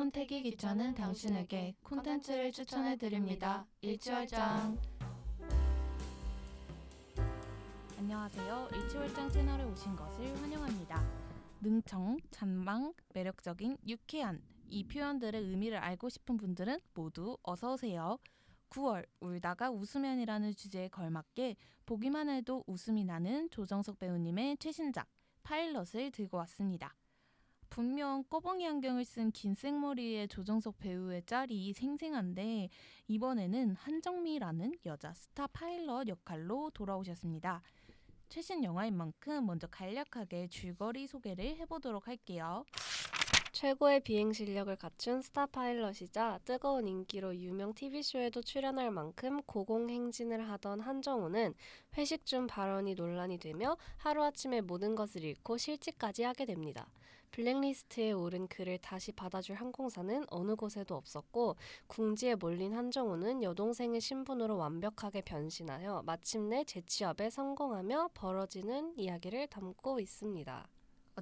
선택이 귀찮은 당신에게 콘텐츠를 추천해드립니다. 일취월장. 안녕하세요. 일취월장 채널에 오신 것을 환영합니다. 능청, 잔망, 매력적인, 유쾌한 이 표현들의 의미를 알고 싶은 분들은 모두 어서오세요. 9월 울다가 웃으면이라는 주제에 걸맞게 보기만 해도 웃음이 나는 조정석 배우님의 최신작 파일럿을 들고 왔습니다. 분명 꺼벙이 안경을 쓴 긴 생머리의 조정석 배우의 짤이 생생한데 이번에는 한정미라는 여자 스타 파일럿 역할로 돌아오셨습니다. 최신 영화인 만큼 먼저 간략하게 줄거리 소개를 해보도록 할게요. 최고의 비행 실력을 갖춘 스타 파일럿이자 뜨거운 인기로 유명 TV쇼에도 출연할 만큼 고공행진을 하던 한정우는 회식 중 발언이 논란이 되며 하루아침에 모든 것을 잃고 실직까지 하게 됩니다. 블랙리스트에 오른 그를 다시 받아줄 항공사는 어느 곳에도 없었고 궁지에 몰린 한정우는 여동생의 신분으로 완벽하게 변신하여 마침내 재취업에 성공하며 벌어지는 이야기를 담고 있습니다.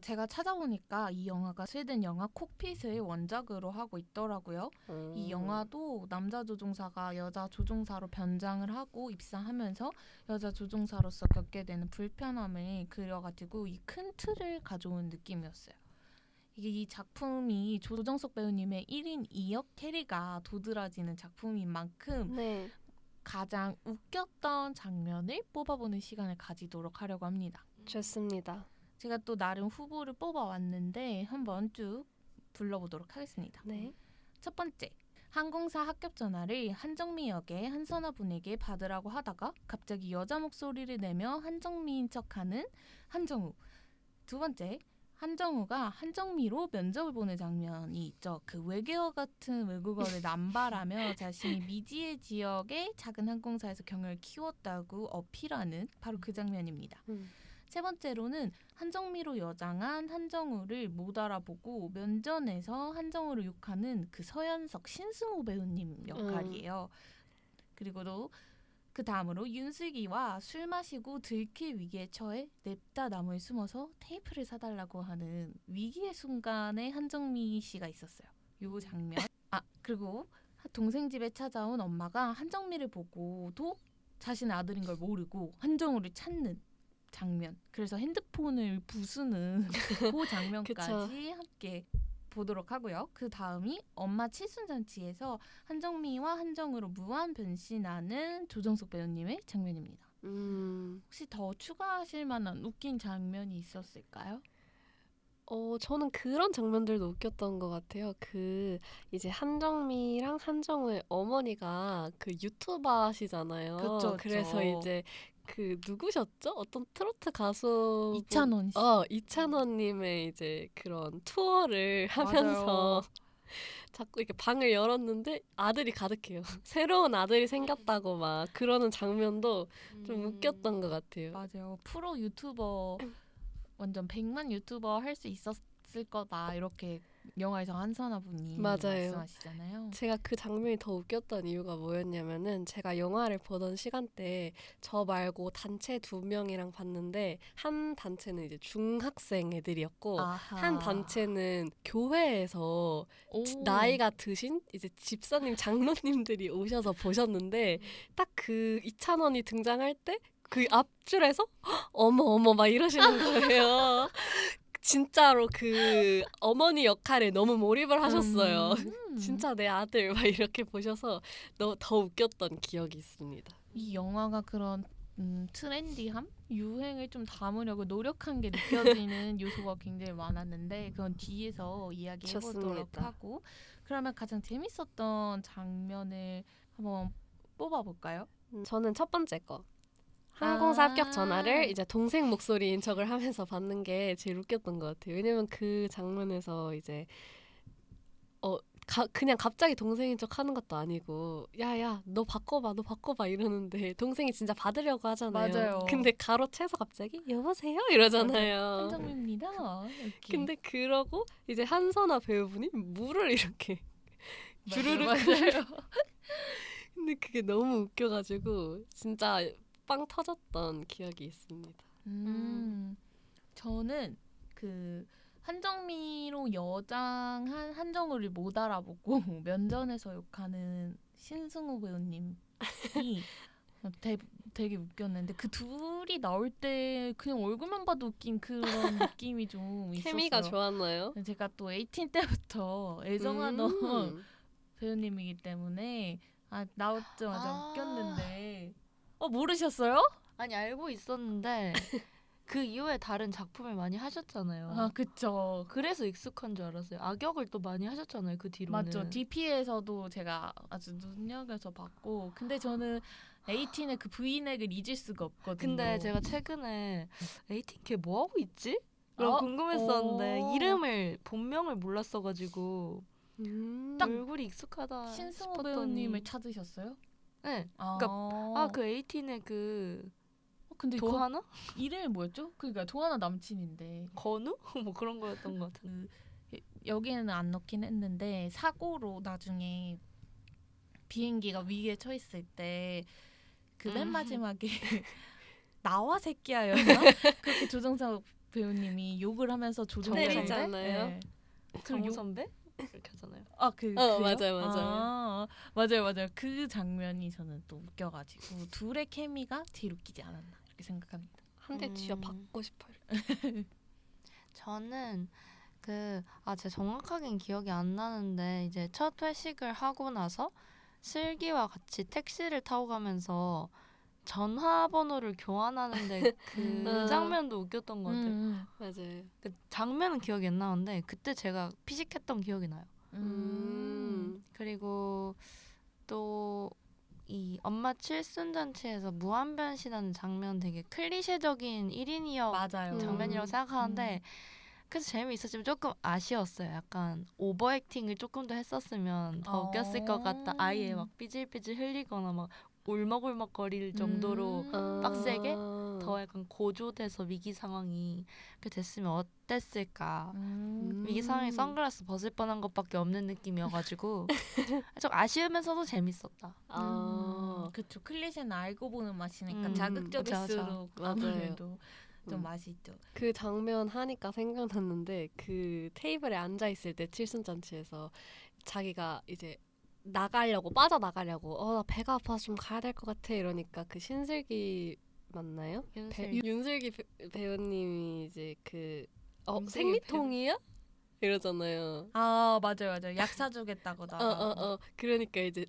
제가 찾아보니까 이 영화가 스웨덴 영화 콕핏을 원작으로 하고 있더라고요. 이 영화도 남자 조종사가 여자 조종사로 변장을 하고 입사하면서 여자 조종사로서 겪게 되는 불편함을 그려가지고 이 큰 틀을 가져온 느낌이었어요. 이 작품이 조정석 배우님의 1인 2역 캐리가 도드라지는 작품인 만큼 네. 가장 웃겼던 장면을 뽑아보는 시간을 가지도록 하려고 합니다. 좋습니다. 제가 또 나름 후보를 뽑아왔는데 한번 쭉 불러보도록 하겠습니다. 네. 첫 번째, 항공사 합격 전화를 한정미 역의 한선아 분에게 받으라고 하다가 갑자기 여자 목소리를 내며 한정미인 척하는 한정우. 두 번째, 한정우가 한정미로 면접을 보는 장면이 있죠. 그 외계어 같은 외국어를 남발하며 자신이 미지의 지역의 작은 항공사에서 경력을 키웠다고 어필하는 바로 그 장면입니다. 세 번째로는 한정미로 여장한 한정우를 못 알아보고 면전에서 한정우를 욕하는 그 서현석, 신승호 배우님 역할이에요. 그리고 또 그 다음으로 윤슬기와 술 마시고 들킬 위기에 처해 냅다 나무에 숨어서 테이프를 사달라고 하는 위기의 순간에 한정미 씨가 있었어요. 요 장면. 그리고 동생 집에 찾아온 엄마가 한정미를 보고도 자신의 아들인 걸 모르고 한정우를 찾는 장면. 그래서 핸드폰을 부수는 그 장면까지 함께 보도록 하고요. 그 다음이 엄마 칠순잔치에서 한정미와 한정우로 무한 변신하는 조정석 배우님의 장면입니다. 혹시 더 추가하실 만한 웃긴 장면이 있었을까요? 저는 그런 장면들도 웃겼던 것 같아요. 이제 한정미랑 한정우의 어머니가 그 유튜버시잖아요. 그쵸. 그래서 이제 누구셨죠? 어떤 트로트 가수 이찬원 씨. 이찬원님의 이제 그런 투어를 하면서 자꾸 이렇게 방을 열었는데 아들이 가득해요. 새로운 아들이 생겼다고 막 그러는 장면도 좀 웃겼던 것 같아요. 맞아요. 프로 유튜버 완전 100만 유튜버 할 수 있었을 거다 이렇게 영화에서 한선아 분이 말씀하시잖아요. 제가 그 장면이 더 웃겼던 이유가 뭐였냐면은 제가 영화를 보던 시간대에 저 말고 단체 2명이랑 봤는데 한 단체는 이제 중학생 애들이었고 한 단체는 교회에서 나이가 드신 이제 집사님 장로님들이 오셔서 보셨는데 딱 그 이찬원이 등장할 때 그 앞줄에서 어머 막 이러시는 거예요. 진짜로 그 어머니 역할에 너무 몰입을 하셨어요. 진짜 내 아들 막 이렇게 보셔서 더 웃겼던 기억이 있습니다. 이 영화가 그런 트렌디함? 유행을 좀 담으려고 노력한 게 느껴지는 요소가 굉장히 많았는데 그건 뒤에서 이야기해보도록 하고 그러면 가장 재밌었던 장면을 한번 뽑아볼까요? 저는 첫 번째 거. 항공사 합격 전화를 이제 동생 목소리인 척을 하면서 받는 게 제일 웃겼던 것 같아요. 왜냐면 그 장면에서 이제 그냥 갑자기 동생인 척 하는 것도 아니고 야야 너 바꿔봐 이러는데 동생이 진짜 받으려고 하잖아요. 맞아요. 근데 가로채서 갑자기 여보세요 이러잖아요. 한정미입니다. 근데 그러고 이제 한선아 배우분이 물을 이렇게 주르륵 맞아요. 근데 그게 너무 웃겨가지고 진짜 빵 터졌던 기억이 있습니다. 저는 그 한정미로 여장 한정우를 못 알아보고 면전에서 욕하는 신승우 배우님이 되게 웃겼는데 그 둘이 나올 때 그냥 얼굴만 봐도 웃긴 그런 느낌이 좀 있었어요. 케미가 좋았나요? 제가 또 18 때부터 애정하던 배우님이기 때문에 나오자마자 웃겼는데 모르셨어요? 아니 알고 있었는데 그 이후에 다른 작품을 많이 하셨잖아요. 아 그쵸. 그래서 익숙한 줄 알았어요. 악역을 또 많이 하셨잖아요. 그 뒤로는. 맞죠. DP에서도 제가 아주 눈여겨서 봤고 근데 저는 에이틴의 그 브이넥을 잊을 수가 없거든요. 근데 제가 최근에 에이틴 걔 뭐하고 있지? 어? 궁금했었는데 이름을 본명을 몰랐어가지고 딱 얼굴이 익숙하다 신승우 싶었더니 배우님을 찾으셨어요? 네. 그러니까 그 에이틴의 그 근데 도하나? 이름이 뭐였죠? 그러니까 도하나 남친인데 건우? 뭐 그런 거였던 것 같은. 여기에는 안 넣긴 했는데 사고로 나중에 비행기가 위기에 처했을 때 그 맨 마지막에 나와 새끼야였나? 그렇게 조정석 배우님이 욕을 하면서 때리잖아요. 네. 정우 선배? 이렇게 하잖아요. 맞아요. 맞아요. 그 장면이 저는 또 웃겨가지고 둘의 케미가 제일 웃기지 않았나 이렇게 생각합니다. 한 대 쥐어 받고 싶어요. 저는 제가 정확하게는 기억이 안 나는데 이제 첫 회식을 하고 나서 슬기와 같이 택시를 타고 가면서 전화번호를 교환하는데 그 장면도 웃겼던 것 같아요. 맞아요. 그 장면은 기억이 안 나는데 그때 제가 피식했던 기억이 나요. 그리고 또 이 엄마 칠순잔치에서 무한변신하는 장면 되게 클리셰적인 1인 2역 맞아요. 장면이라고 생각하는데 그래서 재미있었지만 조금 아쉬웠어요. 약간 오버액팅을 조금 더 했었으면 더 웃겼을 것 같다. 아예 막 삐질삐질 흘리거나 막 울먹울먹거릴 정도로 빡세게 더 약간 고조돼서 위기 상황이 그렇게 됐으면 어땠을까. 위기 상황에 선글라스 벗을 뻔한 것밖에 없는 느낌이어가지고 좀 아쉬우면서도 재밌었다. 그쵸. 클리셰는 알고 보는 맛이니까 자극적일수록 아무래도 좀 맛이 있죠. 그 장면 하니까 생각났는데 그 테이블에 앉아 있을 때 칠순잔치에서 자기가 이제 빠져나가려고 나 배가 아파서 좀 가야 될 것 같아 이러니까 그 신슬기 맞나요? 윤슬기 배우님이 이제 생리통이야? 이러잖아요. 맞아요. 약 사주겠다고 그러니까 이제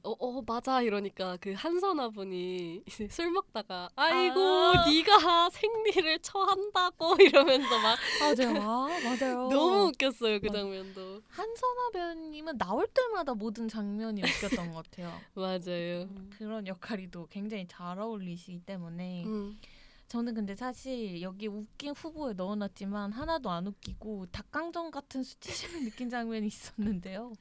맞아 이러니까 그 한선아 분이 이제 술 먹다가 아이고 네가 생리를 처한다고 이러면서 막 맞아요. 너무 웃겼어요 그 장면도. 한선아 배우님은 나올 때마다 모든 장면이 웃겼던 것 같아요. 맞아요. 그런 역할이 또 굉장히 잘 어울리시기 때문에 저는 근데 사실 여기 웃긴 후보에 넣어놨지만 하나도 안 웃기고 닭강정 같은 수치심을 느낀 장면이 있었는데요.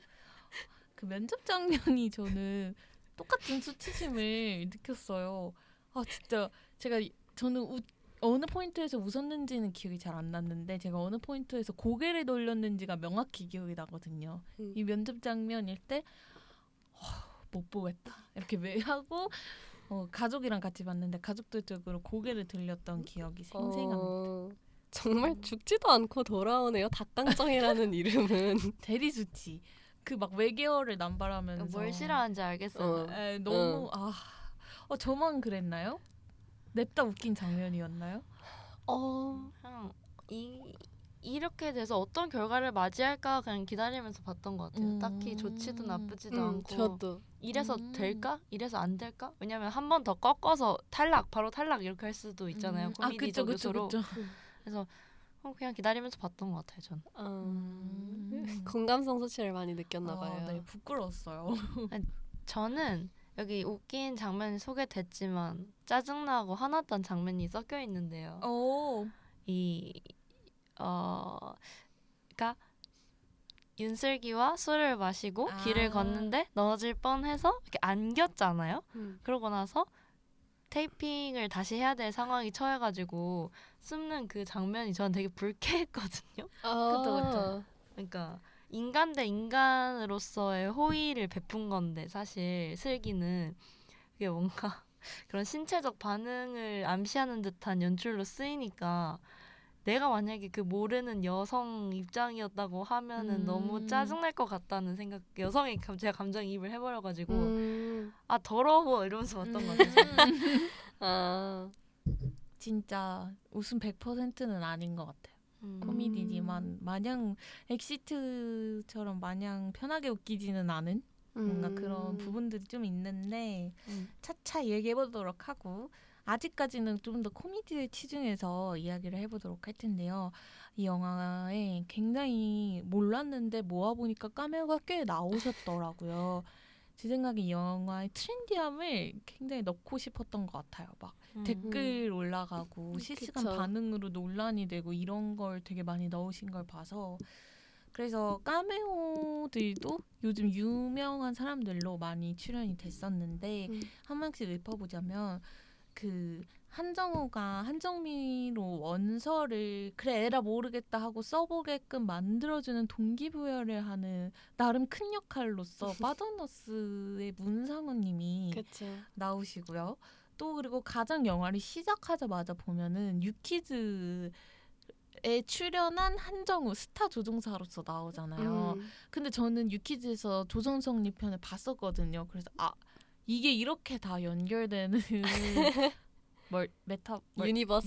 그 면접 장면이 저는 똑같은 수치심을 느꼈어요. 진짜 저는 어느 포인트에서 웃었는지는 기억이 잘 안 났는데 제가 어느 포인트에서 고개를 돌렸는지가 명확히 기억이 나거든요. 이 면접 장면일 때 못 보겠다 이렇게 왜 하고 가족이랑 같이 봤는데 가족들 쪽으로 고개를 들렸던 기억이 생생합니다. 정말 죽지도 않고 돌아오네요. 닭강정이라는 이름은. 대리수치. 그 막 외계어를 남발하면서 뭘 싫어하는지 알겠어요. 너무 저만 그랬나요? 냅다 웃긴 장면이었나요? 그냥 이렇게 돼서 어떤 결과를 맞이할까 그냥 기다리면서 봤던 것 같아요. 딱히 좋지도 나쁘지도 않고 저도. 이래서 될까? 이래서 안 될까? 왜냐면 한 번 더 꺾어서 바로 탈락 이렇게 할 수도 있잖아요. 코미디적 요소로. 그쵸. 그래서 그냥 기다리면서 봤던 것 같아요. 전. 공감성 수치를 많이 느꼈나 봐요. 네, 부끄러웠어요. 저는 여기 웃긴 장면이 소개됐지만 짜증나고 화났던 장면이 섞여 있는데요. 그러니까 윤슬기와 술을 마시고 길을 걷는데 넘어질 뻔해서 이렇게 안겼잖아요. 그러고 나서 테이핑을 다시 해야 될 상황이 처해가지고 숨는 그 장면이 저는 되게 불쾌했거든요. 그쵸. 그러니까 인간 대 인간으로서의 호의를 베푼 건데 사실 슬기는 그게 뭔가 그런 신체적 반응을 암시하는 듯한 연출로 쓰이니까 내가 만약에 그 모르는 여성 입장이었다고 하면은 너무 짜증날 것 같다는 생각. 여성의 제가 감정이입을 해버려가지고 아 더러워 이러면서 봤던 것 같아요. 아, 진짜 웃음 100%는 아닌 것 같아요. 코미디지만 마냥 엑시트처럼 마냥 편하게 웃기지는 않은 뭔가 그런 부분들이 좀 있는데 차차 얘기해보도록 하고 아직까지는 좀 더 코미디에 치중해서 이야기를 해보도록 할 텐데요. 이 영화에 굉장히 몰랐는데 모아보니까 카메오가 꽤 나오셨더라고요. 제 생각에 이 영화의 트렌디함을 굉장히 넣고 싶었던 것 같아요. 막 댓글 올라가고 실시간 그쵸. 반응으로 논란이 되고 이런 걸 되게 많이 넣으신 걸 봐서 그래서 카메오들도 요즘 유명한 사람들로 많이 출연이 됐었는데 한 명씩 읊어보자면 그 한정우가 한정미로 원서를 그래 에라 모르겠다 하고 써보게끔 만들어주는 동기부여를 하는 나름 큰 역할로서 파더너스의 문상훈님이 그쵸. 나오시고요. 또 그리고 가장 영화를 시작하자마자 보면은 유키즈에 출연한 한정우 스타 조종사로서 나오잖아요. 근데 저는 유키즈에서 조정석 편을 봤었거든요. 그래서 이게 이렇게 다 연결되는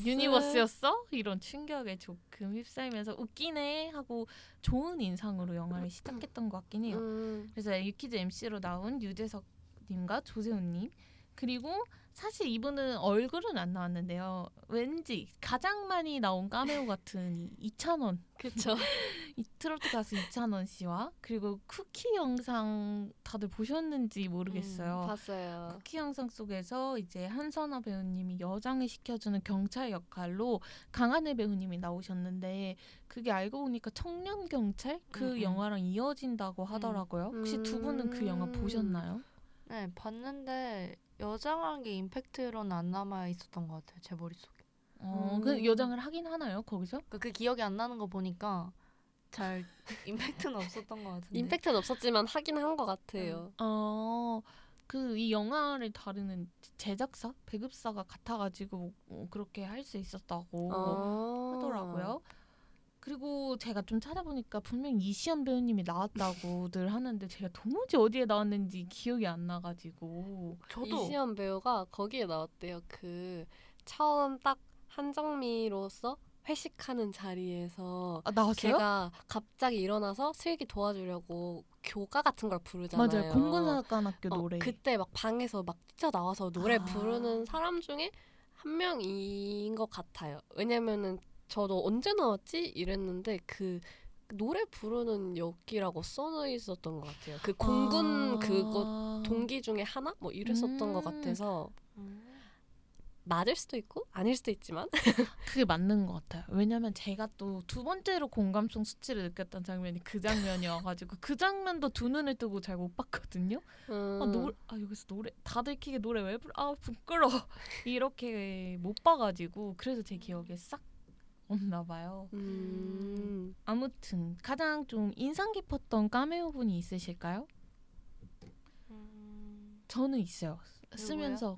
유니버스였어? 이런 충격에 조금 휩싸이면서 웃기네 하고 좋은 인상으로 영화를 시작했던 것 같긴 해요. 그래서 유키즈 MC로 나온 유재석님과 조세훈님 그리고 사실 이분은 얼굴은 안 나왔는데요. 왠지 가장 많이 나온 카메오 같은 이찬원 그쵸. 이 트로트 가수 이찬원 씨와 그리고 쿠키 영상 다들 보셨는지 모르겠어요. 봤어요. 쿠키 영상 속에서 이제 한선아 배우님이 여장을 시켜주는 경찰 역할로 강하늘 배우님이 나오셨는데 그게 알고 보니까 청년 경찰 그 영화랑 이어진다고 하더라고요. 혹시 두 분은 그 영화 보셨나요? 네, 봤는데 여장한 게 임팩트로는 안 남아 있었던 것 같아요. 제 머릿속에. 그 여장을 하긴 하나요 거기서? 그 기억이 안 나는 거 보니까 잘 임팩트는 없었던 것 같은데. 임팩트는 없었지만 하긴 한 것 같아요. 그 이 영화를 다루는 제작사, 배급사가 같아가지고 그렇게 할 수 있었다고 하더라고요. 그리고 제가 좀 찾아보니까 분명 이시연 배우님이 나왔다고들 하는데 제가 도무지 어디에 나왔는지 기억이 안 나가지고 저도 이시연 배우가 거기에 나왔대요. 그 처음 딱 한정미로서 회식하는 자리에서 나왔어요? 걔가 갑자기 일어나서 슬기 도와주려고 교가 같은 걸 부르잖아요. 맞아요. 공군사관학교 노래. 그때 막 방에서 막 뛰어나와서 노래 부르는 사람 중에 한 명인 것 같아요. 왜냐면은 저도 언제 나왔지? 이랬는데 그 노래 부르는 역이라고 써져 있었던 것 같아요. 그 공군 그거 동기 중에 하나? 뭐 이랬었던 것 같아서 맞을 수도 있고 아닐 수도 있지만 그게 맞는 것 같아요. 왜냐면 제가 또 두 번째로 공감성 수치를 느꼈던 장면이 그 장면이어가지고 그 장면도 두 눈을 뜨고 잘 못 봤거든요. 여기서 노래 다들 키게 노래 왜 불러? 부끄러워. 이렇게 못 봐가지고 그래서 제 기억에 싹 없나 봐요. 아무튼 가장 좀 인상 깊었던 카메오 분이 있으실까요? 저는 있어요. 쓰면서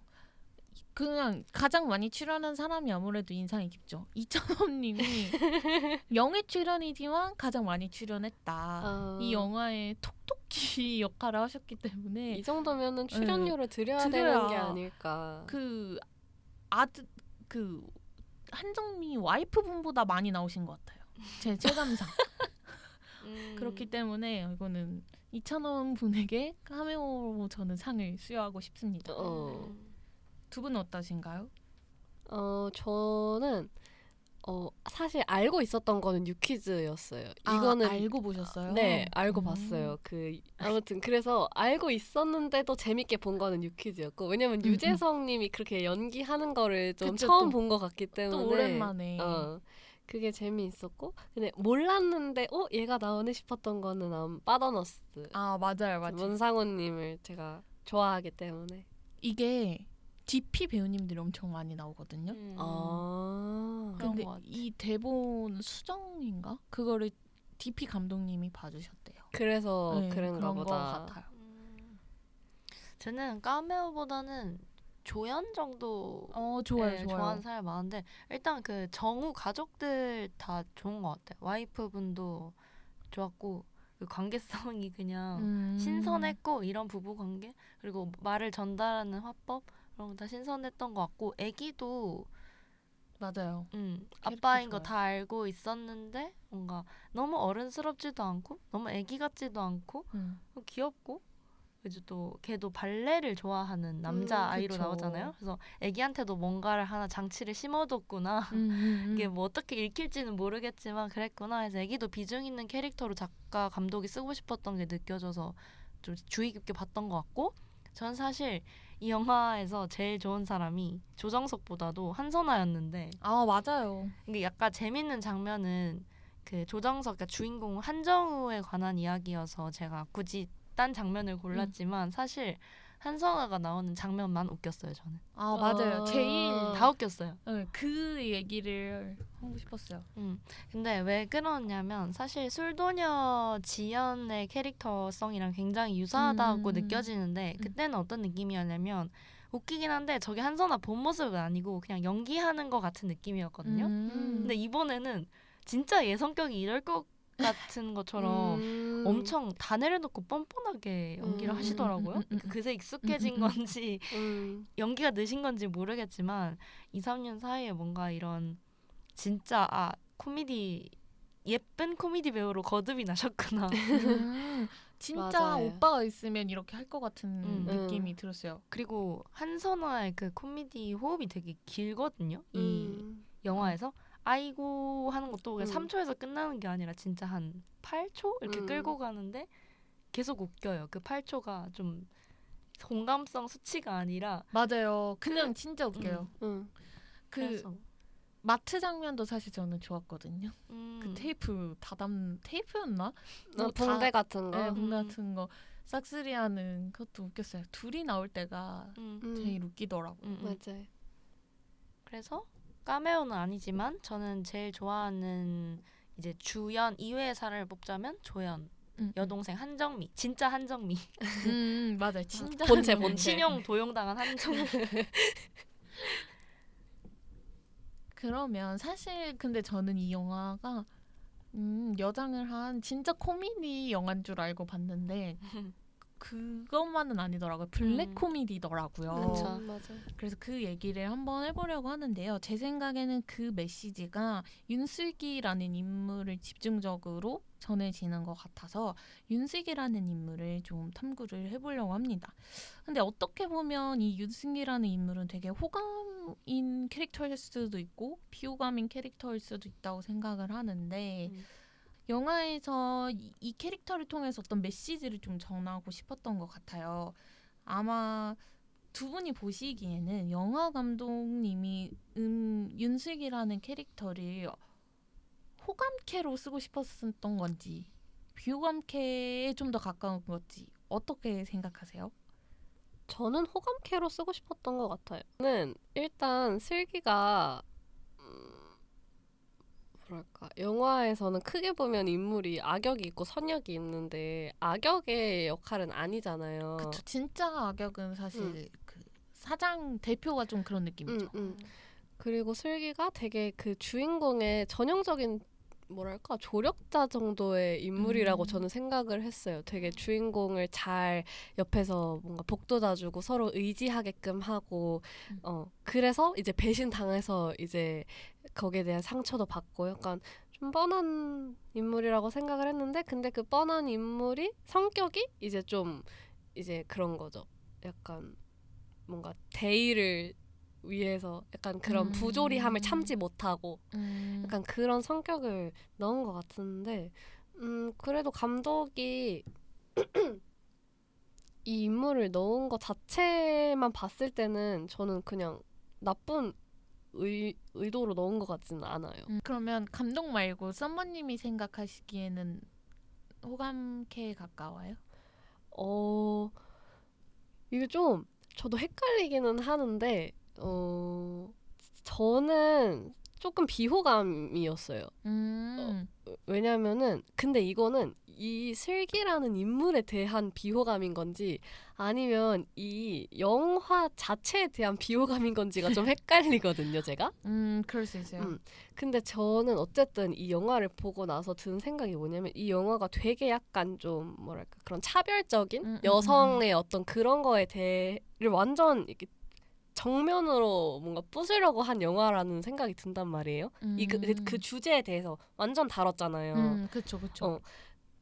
그냥 가장 많이 출연한 사람이 아무래도 인상이 깊죠. 이찬원님이 영예 출연이지만 가장 많이 출연했다. 이 영화에 톡톡히 역할을 하셨기 때문에 이 정도면은 출연료를 드려야 되는 게 아닐까. 그 한정미 와이프분보다 많이 나오신 것 같아요. 제 체감상. 그렇기 때문에 이거는 이찬원 분에게 카메오로 저는 상을 수여하고 싶습니다. 두 분은 어떠신가요? 저는 사실 알고 있었던 거는 뉴키즈였어요. 이거는 알고 보셨어요? 네, 알고 봤어요. 아무튼 그래서 알고 있었는데도 재밌게 본 거는 뉴키즈였고 왜냐면 유재석님이 그렇게 연기하는 거를 좀 처음 본 것 같기 때문에 또 오랜만에 그게 재미있었고 근데 몰랐는데 얘가 나오네 싶었던 거는 빠더너스. 맞아요. 문상훈님을 제가 좋아하기 때문에 이게 DP 배우님들이 엄청 많이 나오거든요. 근데 이 대본 수정인가? 그거를 DP 감독님이 봐주셨대요. 그래서 그런가 그런 보다. 것 같아요. 저는 카메오보다는 조연 정도 좋아요, 네, 좋아요. 좋아하는 사람이 많은데 일단 그 정우 가족들 다 좋은 것 같아요. 와이프분도 좋았고 그 관계성이 그냥 신선했고 이런 부부 관계 그리고 말을 전달하는 화법 그런 거 다 신선했던 것 같고 애기도 맞아요. 아빠인 거 좋아요. 다 알고 있었는데 뭔가 너무 어른스럽지도 않고 너무 애기 같지도 않고 귀엽고 이제 또 걔도 발레를 좋아하는 남자 아이로 그쵸. 나오잖아요. 그래서 애기한테도 뭔가를 하나 장치를 심어뒀구나. 이게 뭐 어떻게 읽힐지는 모르겠지만 그랬구나 해서 애기도 비중 있는 캐릭터로 작가 감독이 쓰고 싶었던 게 느껴져서 좀 주의 깊게 봤던 것 같고 전 사실 이 영화에서 제일 좋은 사람이 조정석보다도 한선아였는데 맞아요. 이게 약간 재밌는 장면은 그 조정석 그러니까 주인공 한정우에 관한 이야기여서 제가 굳이 딴 장면을 골랐지만 사실 한선아가 나오는 장면만 웃겼어요 저는. 맞아요. 제일 다 웃겼어요. 그 얘기를 하고 싶었어요. 근데 왜 그러냐면 사실 술도녀 지연의 캐릭터성이랑 굉장히 유사하다고 느껴지는데 그때는 어떤 느낌이었냐면 웃기긴 한데 저게 한선아 본 모습은 아니고 그냥 연기하는 것 같은 느낌이었거든요. 근데 이번에는 진짜 얘 성격이 이럴 것 같은 것처럼 엄청 다 내려놓고 뻔뻔하게 연기를 하시더라고요. 그새 익숙해진 건지 연기가 느신 건지 모르겠지만 2, 3년 사이에 뭔가 이런 진짜 코미디 예쁜 코미디 배우로 거듭이 나셨구나. 진짜 맞아요. 오빠가 있으면 이렇게 할 것 같은 느낌이 들었어요. 그리고 한선아의 그 코미디 호흡이 되게 길거든요. 이 영화에서 아이고 하는 것도 3초에서 끝나는 게 아니라 진짜 한 8초 이렇게 끌고 가는데 계속 웃겨요. 그 8초가 좀 공감성 수치가 아니라 맞아요. 그냥 진짜 웃겨요. 그래서 마트 장면도 사실 저는 좋았거든요. 그 테이프 테이프였나? 붕대 같은 거. 네, 붕대 같은 거 싹쓸이하는 그것도 웃겼어요. 둘이 나올 때가 제일 웃기더라고요. 맞아요. 그래서 카메오는 아니지만 저는 제일 좋아하는 이제 주연 이외의 사람을 뽑자면 조연, 여동생 한정미, 진짜 한정미. 맞아요, 진짜 본체. 신용 도용당한 한정미. 그러면 사실 근데 저는 이 영화가 여장을 한 진짜 코미디 영화인 줄 알고 봤는데 그것만은 아니더라고요. 블랙 코미디더라고요. 그쵸. 맞아. 그래서 그 얘기를 한번 해보려고 하는데요. 제 생각에는 그 메시지가 윤슬기라는 인물을 집중적으로 전해지는 것 같아서 윤슬기라는 인물을 좀 탐구를 해보려고 합니다. 근데 어떻게 보면 이 윤슬기라는 인물은 되게 호감인 캐릭터일 수도 있고 비호감인 캐릭터일 수도 있다고 생각을 하는데 영화에서 이 캐릭터를 통해서 어떤 메시지를 좀 전하고 싶었던 것 같아요. 아마 두 분이 보시기에는 영화 감독님이 윤슬기라는 캐릭터를 호감캐로 쓰고 싶었던 건지 비호감캐에 좀 더 가까운 건지 어떻게 생각하세요? 저는 호감캐로 쓰고 싶었던 것 같아요. 저는 일단 슬기가 뭐랄까 영화에서는 크게 보면 인물이 악역이 있고 선역이 있는데 악역의 역할은 아니잖아요. 그쵸. 진짜 악역은 사실 그 사장 대표가 좀 그런 느낌이죠. 그리고 슬기가 되게 그 주인공의 전형적인 뭐랄까 조력자 정도의 인물이라고 저는 생각을 했어요. 되게 주인공을 잘 옆에서 뭔가 복돋아주고 서로 의지하게끔 하고 그래서 이제 배신 당해서 이제 거기에 대한 상처도 받고 약간 좀 뻔한 인물이라고 생각을 했는데 근데 그 뻔한 인물이 성격이 이제 좀 이제 그런 거죠. 약간 뭔가 대의를 위해서 약간 그런 부조리함을 참지 못하고 약간 그런 성격을 넣은 것 같은데 그래도 감독이 이 인물을 넣은 것 자체만 봤을 때는 저는 그냥 나쁜 의도로 넣은 것 같지는 않아요. 그러면 감독 말고 썸머님이 생각하시기에는 호감캐에 가까워요? 이게 좀 저도 헷갈리기는 하는데 저는 조금 비호감이었어요. 왜냐면은 근데 이거는 이 슬기라는 인물에 대한 비호감인 건지 아니면 이 영화 자체에 대한 비호감인 건지가 좀 헷갈리거든요, 제가. 그럴 수 있어요. 근데 저는 어쨌든 이 영화를 보고 나서 든 생각이 뭐냐면 이 영화가 되게 약간 좀 뭐랄까 그런 차별적인 여성의 어떤 그런 거에 대해를 완전 이렇게 정면으로 뭔가 부수려고 한 영화라는 생각이 든단 말이에요. 그 주제에 대해서 완전 다뤘잖아요. 그쵸, 그쵸.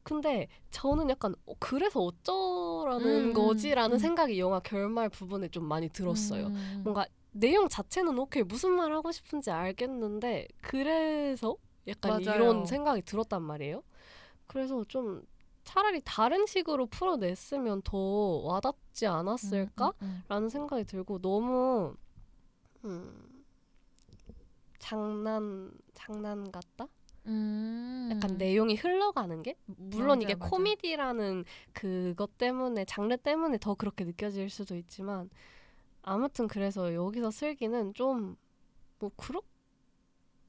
근데 저는 약간 그래서 어쩌라는 거지라는 생각이 영화 결말 부분에 좀 많이 들었어요. 뭔가 내용 자체는 오케이 무슨 말 하고 싶은지 알겠는데 그래서 약간 맞아요. 이런 생각이 들었단 말이에요. 그래서 좀 차라리 다른 식으로 풀어냈으면 더 와닿지 않았을까라는 생각이 들고 너무 장난 같다? 약간 내용이 흘러가는 게 물론 맞아요, 이게 맞아요. 코미디라는 그것 때문에 장르 때문에 더 그렇게 느껴질 수도 있지만 아무튼 그래서 여기서 슬기는 좀 뭐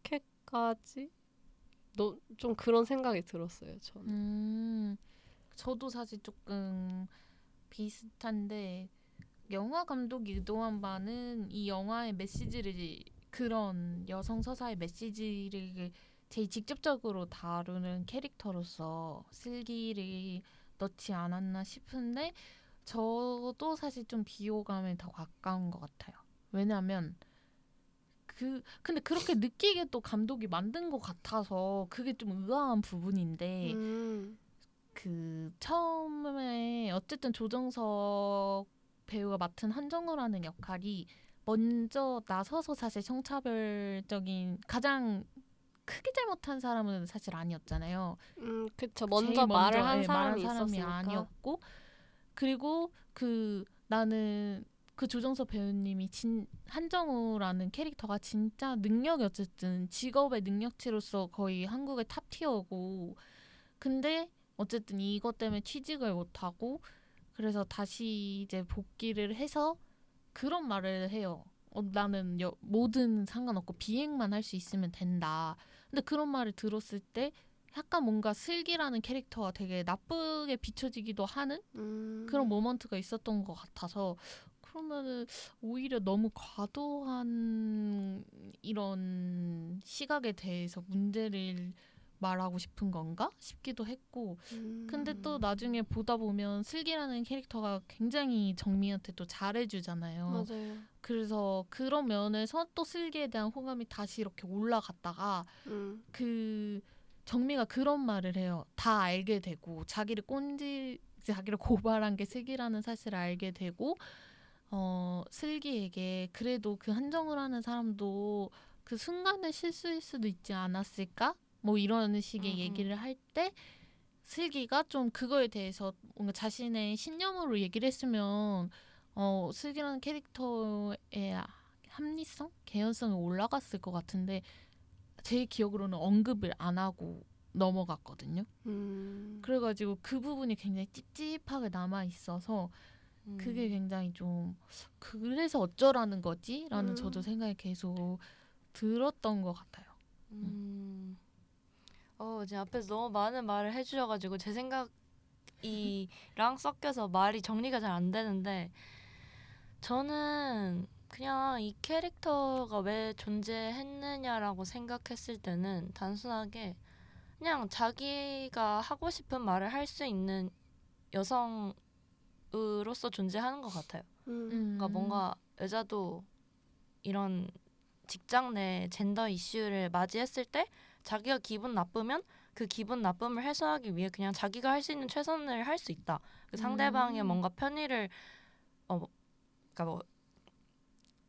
그렇게까지 좀 그런 생각이 들었어요 저는. 저도 사실 조금 비슷한데 영화 감독이 의도한 바는 이 영화의 메시지를 그런 여성 서사의 메시지를 제일 직접적으로 다루는 캐릭터로서 슬기를 넣지 않았나 싶은데 저도 사실 좀 비호감에 더 가까운 것 같아요. 왜냐하면 근데 그렇게 느끼게 또 감독이 만든 것 같아서 그게 좀 의아한 부분인데 처음에 어쨌든 조정석 배우가 맡은 한정우라는 역할이 먼저 나서서 사실 성차별적인 가장 크게 잘못한 사람은 사실 아니었잖아요. 그쵸. 먼저 말을 한 사람이 말한 사람이 있었으니까. 아니었고 그리고 나는 조정석 배우님이 한정우라는 캐릭터가 진짜 능력이 어쨌든 직업의 능력치로서 거의 한국의 탑티어고 근데 어쨌든 이것 때문에 취직을 못하고 그래서 다시 이제 복귀를 해서 그런 말을 해요. 나는 뭐든 상관없고 비행만 할 수 있으면 된다. 근데 그런 말을 들었을 때 약간 뭔가 슬기라는 캐릭터가 되게 나쁘게 비춰지기도 하는 그런 모먼트가 있었던 것 같아서 그러면은 오히려 너무 과도한 이런 시각에 대해서 문제를 말하고 싶은 건가 싶기도 했고 근데 또 나중에 보다 보면 슬기라는 캐릭터가 굉장히 정미한테 또 잘해주잖아요. 맞아요. 그래서 그런 면에서 또 슬기에 대한 호감이 다시 이렇게 올라갔다가 정미가 그런 말을 해요. 다 알게 되고 자기를 고발한 게 슬기라는 사실을 알게 되고 슬기에게 그래도 그 한정우라는 사람도 그 순간의 실수일 수도 있지 않았을까? 뭐 이런 식의 얘기를 할 때 슬기가 좀 그거에 대해서 뭔가 자신의 신념으로 얘기를 했으면 슬기라는 캐릭터의 합리성? 개연성이 올라갔을 것 같은데 제 기억으로는 언급을 안 하고 넘어갔거든요. 그래가지고 그 부분이 굉장히 찝찝하게 남아있어서 그게 굉장히 좀 그래서 어쩌라는 거지? 라는 저도 생각이 계속 들었던 것 같아요. 지금 앞에서 너무 많은 말을 해주셔가지고 제 생각이랑 섞여서 말이 정리가 잘 안 되는데 저는 그냥 이 캐릭터가 왜 존재했느냐라고 생각했을 때는 단순하게 그냥 자기가 하고 싶은 말을 할 수 있는 여성으로서 존재하는 것 같아요. 그러니까 뭔가 여자도 이런 직장 내 젠더 이슈를 맞이했을 때 자기가 기분 나쁘면 그 기분 나쁨을 해소하기 위해 그냥 자기가 할 수 있는 최선을 할 수 있다. 그 상대방의 뭔가 편의를 그러니까 뭐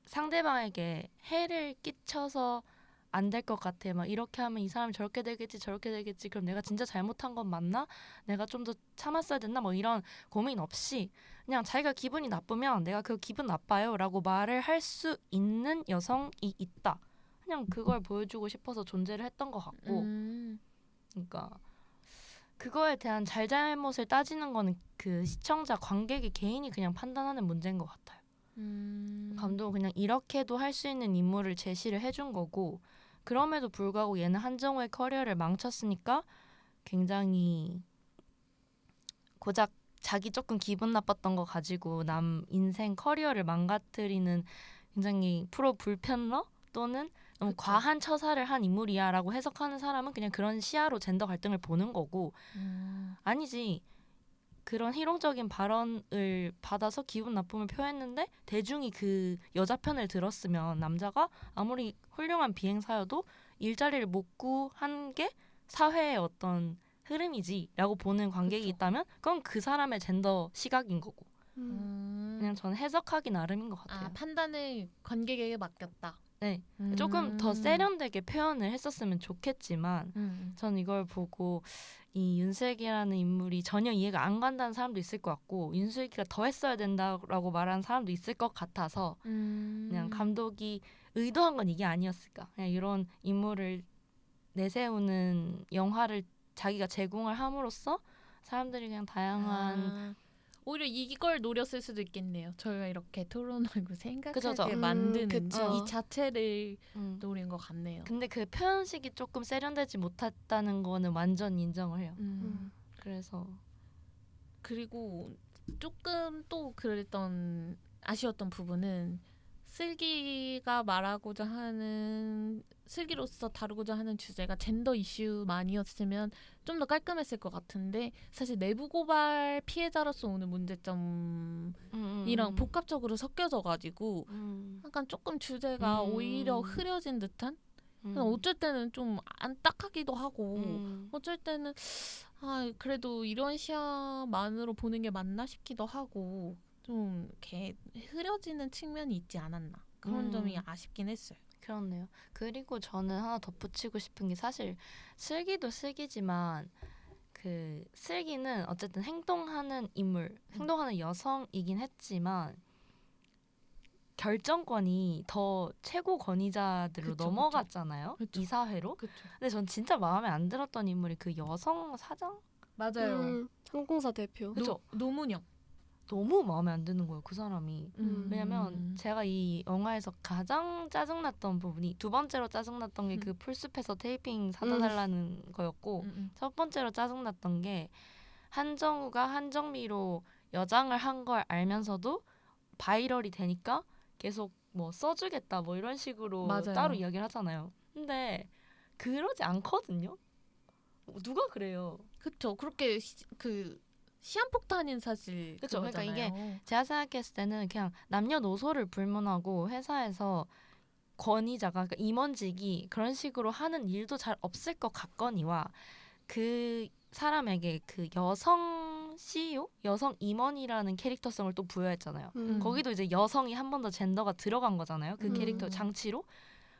상대방에게 해를 끼쳐서 안 될 것 같아. 막 이렇게 하면 이 사람이 저렇게 되겠지 저렇게 되겠지. 그럼 내가 진짜 잘못한 건 맞나? 내가 좀 더 참았어야 됐나? 뭐 이런 고민 없이 그냥 자기가 기분이 나쁘면 내가 그 기분 나빠요 라고 말을 할 수 있는 여성이 있다. 그냥 그걸 보여주고 싶어서 존재를 했던 것 같고 그러니까 그거에 대한 잘잘못을 따지는 거는 그 시청자 관객이 개인이 그냥 판단하는 문제인 것 같아요. 감독은 그냥 이렇게도 할 수 있는 인물을 제시를 해준 거고 그럼에도 불구하고 얘는 한정우의 커리어를 망쳤으니까 굉장히 고작 자기 조금 기분 나빴던 거 가지고 남 인생 커리어를 망가뜨리는 굉장히 프로 불편러 또는 너무 그쵸. 과한 처사를 한 인물이야라고 해석하는 사람은 그냥 그런 시야로 젠더 갈등을 보는 거고 아니지 그런 희롱적인 발언을 받아서 기분 나쁨을 표했는데 대중이 그 여자 편을 들었으면 남자가 아무리 훌륭한 비행사여도 일자리를 못 구한 게 사회의 어떤 흐름이지라고 보는 관객이 그쵸. 있다면 그건 그 사람의 젠더 시각인 거고 그냥 저는 해석하기 나름인 것 같아요. 판단을 관객에게 맡겼다. 네, 조금 더 세련되게 표현을 했었으면 좋겠지만 전 이걸 보고 이 윤슬기라는 인물이 전혀 이해가 안 간다는 사람도 있을 것 같고 윤슬기가 더 했어야 된다라고 말하는 사람도 있을 것 같아서 그냥 감독이 의도한 건 이게 아니었을까. 그냥 이런 인물을 내세우는 영화를 자기가 제공을 함으로써 사람들이 그냥 다양한 오히려 이걸 노렸을 수도 있겠네요. 저희가 이렇게 토론하고 생각하게 그죠. 만드는 그쵸. 이 자체를 노린 것 같네요. 근데 그 표현식이 조금 세련되지 못했다는 거는 완전 인정을 해요. 그래서 그리고 조금 또 그랬던 아쉬웠던 부분은 슬기가 말하고자 하는 슬기로서 다루고자 하는 주제가 젠더 이슈만이었으면 좀 더 깔끔했을 것 같은데 사실 내부 고발 피해자로서 오는 문제점이랑 복합적으로 섞여져가지고 약간 조금 주제가 오히려 흐려진 듯한 그냥 어쩔 때는 좀 안딱하기도 하고 어쩔 때는 그래도 이런 시야만으로 보는 게 맞나 싶기도 하고 좀 이렇게 흐려지는 측면이 있지 않았나 그런 점이 아쉽긴 했어요. 그렇네요. 그리고 저는 하나 덧붙이고 싶은 게 사실 슬기도 슬기지만 그 슬기는 어쨌든 행동하는 인물, 행동하는 여성이긴 했지만 결정권이 더 최고 권위자들로 그쵸, 넘어갔잖아요. 그쵸. 이 사회로. 그쵸. 근데 전 진짜 마음에 안 들었던 인물이 그 여성 사장? 맞아요. 항공사 대표. 그쵸. 노문영. 너무 마음에 안 드는 거예요. 그 사람이. 왜냐면 제가 이 영화에서 가장 짜증났던 부분이 두 번째로 짜증났던 게 그 풀숲에서 테이핑 사다 달라는 거였고 첫 번째로 짜증났던 게 한정우가 한정미로 여장을 한 걸 알면서도 바이럴이 되니까 계속 뭐 써주겠다 뭐 이런 식으로 맞아요. 따로 이야기를 하잖아요. 근데 그러지 않거든요. 누가 그래요? 그쵸. 그렇게 시한폭탄인 사실 그쵸. 그러니까 그거잖아요. 제가 생각했을 때는 그냥 남녀노소를 불문하고 회사에서 권위자가 그러니까 임원직이 그런 식으로 하는 일도 잘 없을 것 같거니와 그 사람에게 그 여성 CEO, 여성 임원이라는 캐릭터성을 또 부여했잖아요. 거기도 이제 여성이 한 번 더 젠더가 들어간 거잖아요. 그 캐릭터 장치로.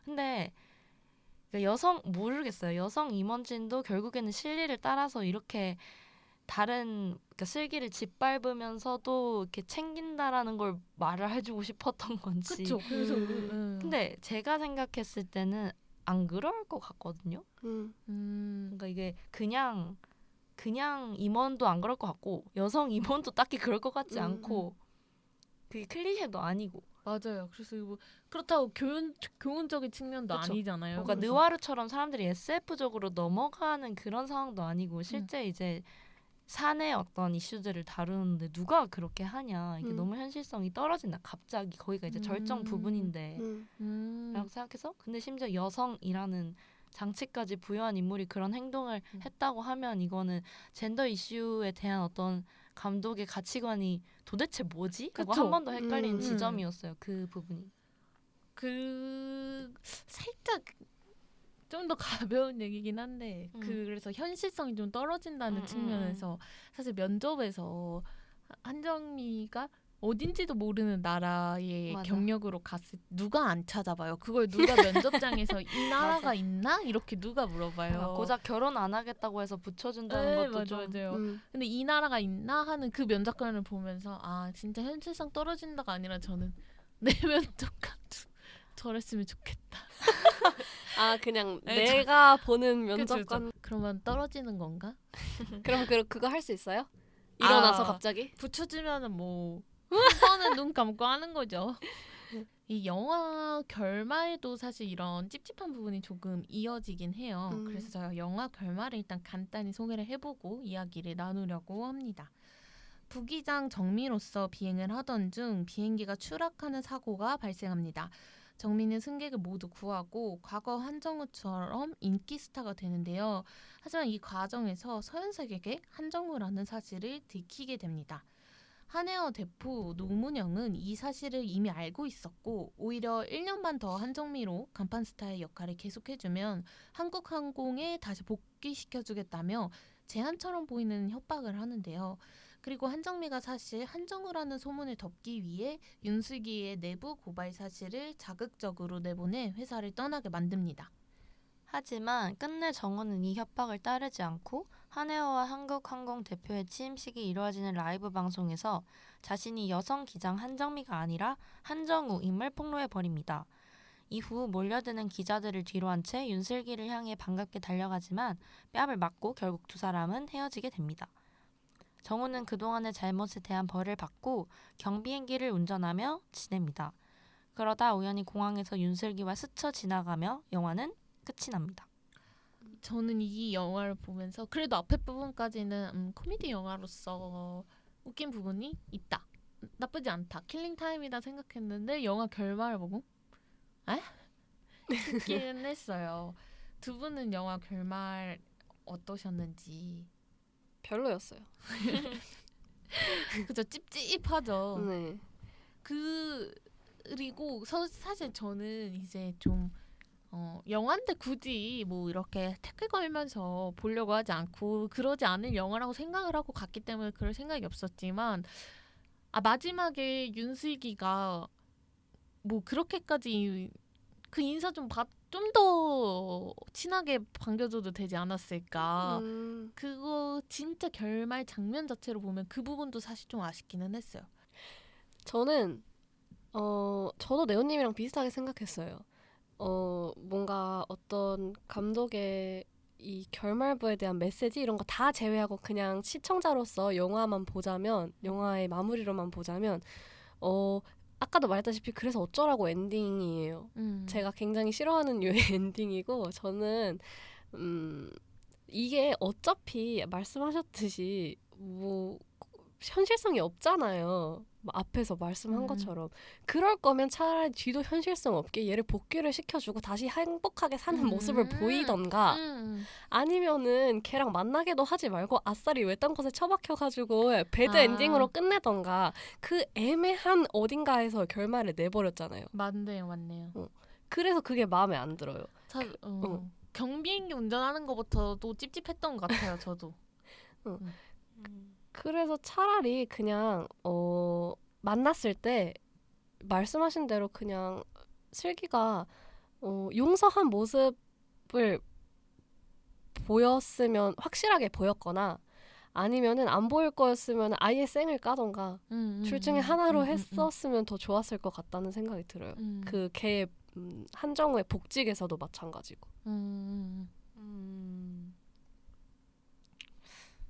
근데 여성 모르겠어요. 여성 임원진도 결국에는 실리를 따라서 이렇게 다른 그러니까 슬기를 짓밟으면서도 이렇게 챙긴다라는 걸 말을 해주고 싶었던 건지. 그쵸. 그래서 근데 제가 생각했을 때는 안 그럴 것 같거든요. 그러니까 이게 그냥 임원도 안 그럴 것 같고 여성 임원도 딱히 그럴 것 같지 않고 그게 클리셰도 아니고. 맞아요. 그래서 뭐 그렇다고 교훈적인 측면도 그쵸. 아니잖아요. 그러니까 그래서 느와르처럼 사람들이 SF적으로 넘어가는 그런 상황도 아니고 실제 이제 사내 어떤 이슈들을 다루는데 누가 그렇게 하냐. 이게 너무 현실성이 떨어진다. 갑자기 거기가 이제 절정 부분인데 라고 생각해서 근데 심지어 여성이라는 장치까지 부여한 인물이 그런 행동을 했다고 하면 이거는 젠더 이슈에 대한 어떤 감독의 가치관이 도대체 뭐지? 하고 한 번 더 헷갈리는 지점이었어요. 그 부분이. 살짝 좀 더 가벼운 얘기긴 한데 그래서 현실성이 좀 떨어진다는 측면에서 사실 면접에서 한정미가 어딘지도 모르는 나라의 맞아. 경력으로 갔을 때 누가 안 찾아봐요. 그걸 누가 면접장에서 이 나라가 있나? 이렇게 누가 물어봐요. 고작 결혼 안 하겠다고 해서 붙여준다는 것도 좀 맞아요. 근데 이 나라가 있나 하는 그 면접관을 보면서 진짜 현실성 떨어진다가 아니라 저는 내 면접관도 저랬으면 좋겠다. 그냥 네, 내가 보는 면접관. 그쵸. 그러면 떨어지는 건가? 그럼 그거 할 수 있어요? 일어나서 갑자기? 붙여주면은 뭐 한 번은 눈 감고 하는 거죠. 이 영화 결말도 사실 이런 찝찝한 부분이 조금 이어지긴 해요. 그래서 제가 영화 결말을 일단 간단히 소개를 해보고 이야기를 나누려고 합니다. 부기장 정미로서 비행을 하던 중 비행기가 추락하는 사고가 발생합니다. 정미는 승객을 모두 구하고 과거 한정우처럼 인기 스타가 되는데요. 하지만 이 과정에서 서현석에게 한정우라는 사실을 들키게 됩니다. 한혜어 대표 노문영은 이 사실을 이미 알고 있었고 오히려 1년만 더 한정미로 간판 스타의 역할을 계속해주면 한국항공에 다시 복귀시켜주겠다며 제안처럼 보이는 협박을 하는데요. 그리고 한정미가 사실 한정우라는 소문을 덮기 위해 윤슬기의 내부 고발 사실을 자극적으로 내보내 회사를 떠나게 만듭니다. 하지만 끝내 정우는 이 협박을 따르지 않고 한혜어와 한국항공 대표의 취임식이 이루어지는 라이브 방송에서 자신이 여성 기장 한정미가 아니라 한정우임을 폭로해버립니다. 이후 몰려드는 기자들을 뒤로 한 채 윤슬기를 향해 반갑게 달려가지만 뺨을 맞고 결국 두 사람은 헤어지게 됩니다. 정우는 그동안의 잘못에 대한 벌을 받고 경비행기를 운전하며 지냅니다. 그러다 우연히 공항에서 윤슬기와 스쳐 지나가며 영화는 끝이 납니다. 저는 이 영화를 보면서 그래도 앞에 부분까지는 코미디 영화로서 웃긴 부분이 있다. 나쁘지 않다. 킬링타임이다 생각했는데 영화 결말을 보고 웃기는 했어요. 두 분은 영화 결말 어떠셨는지. 별로였어요. 그죠? 찝찝하죠. 네. 그리고 사실 저는 이제 좀 영화인데 굳이 뭐 이렇게 태클 걸면서 보려고 하지 않고 그러지 않을 영화라고 생각을 하고 갔기 때문에 그럴 생각이 없었지만 마지막에 윤슬기가 뭐 그렇게까지 그 인사 좀 더 친하게 반겨줘도 되지 않았을까. 그거 진짜 결말 장면 자체로 보면 그 부분도 사실 좀 아쉽기는 했어요. 저는 저도 네오님이랑 비슷하게 생각했어요. 뭔가 어떤 감독의 이 결말부에 대한 메시지 이런 거 다 제외하고 그냥 시청자로서 영화의 마무리로만 보자면 아까도 말했다시피 그래서 어쩌라고 엔딩이에요. 제가 굉장히 싫어하는 류의 엔딩이고 저는 이게 어차피 말씀하셨듯이 뭐 현실성이 없잖아요. 앞에서 말씀한 것처럼. 그럴 거면 차라리 뒤도 현실성 없게 얘를 복귀를 시켜주고 다시 행복하게 사는 모습을 보이던가 아니면은 걔랑 만나게도 하지 말고 아싸리 외딴 곳에 처박혀가지고 배드 엔딩으로 끝내던가. 그 애매한 어딘가에서 결말을 내버렸잖아요. 맞네요. 그래서 그게 마음에 안 들어요. 경비행기 운전하는 것부터도 찝찝했던 것 같아요. 저도. 그래서 차라리 그냥 만났을 때 말씀하신 대로 그냥 슬기가 용서한 모습을 보였으면 확실하게 보였거나 아니면은 안 보일 거였으면 아예 쌩을 까던가 둘 중에 하나로 했었으면 더 좋았을 것 같다는 생각이 들어요. 그 걔 한정우의 복직에서도 마찬가지고.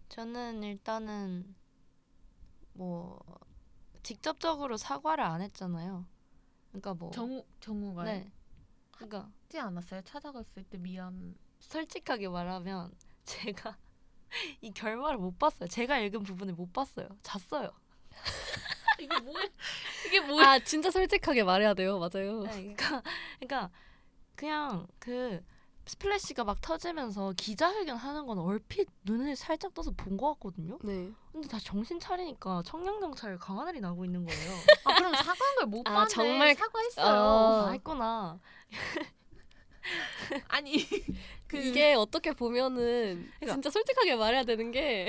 저는 일단은 뭐 직접적으로 사과를 안 했잖아요. 그러니까 뭐 정우가요? 네. 그러니까 하지 않았어요? 찾아갔을 때 미안. 솔직하게 말하면 제가 이 결말을 못 봤어요. 제가 읽은 부분을 못 봤어요. 잤어요. 이게 뭐야? 진짜 솔직하게 말해야 돼요. 맞아요. 네, 그러니까 그냥 그 스플래시가 막 터지면서 기자회견 하는 건 얼핏 눈을 살짝 떠서 본 것 같거든요. 네. 근데 다시 정신 차리니까 청년경찰 강하늘이 나고 있는 거예요. 그럼 사과한 걸 못 봤네. 정말 사과했어요. 했구나. 아니 이게 어떻게 보면은 진짜 솔직하게 말해야 되는 게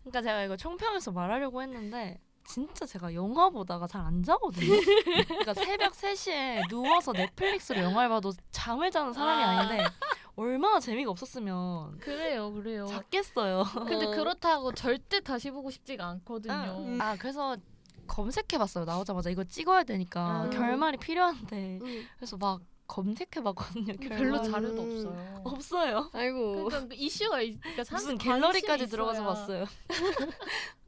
그러니까 제가 이거 총평에서 말하려고 했는데 진짜 제가 영화 보다가 잘 안 자거든요. 그러니까 새벽 3시에 누워서 넷플릭스로 영화를 봐도 잠을 자는 사람이 아닌데 얼마나 재미가 없었으면 그래요. 잤겠어요. 근데 그렇다고 절대 다시 보고 싶지가 않거든요. 그래서 검색해봤어요. 나오자마자 이거 찍어야 되니까 결말이 필요한데 그래서 막 검색해봤거든요. 별로 자료도 없어요. 없어요. 아이고. 그러니까 이슈가 그러니까 무슨 갤러리까지 들어가서 봤어요.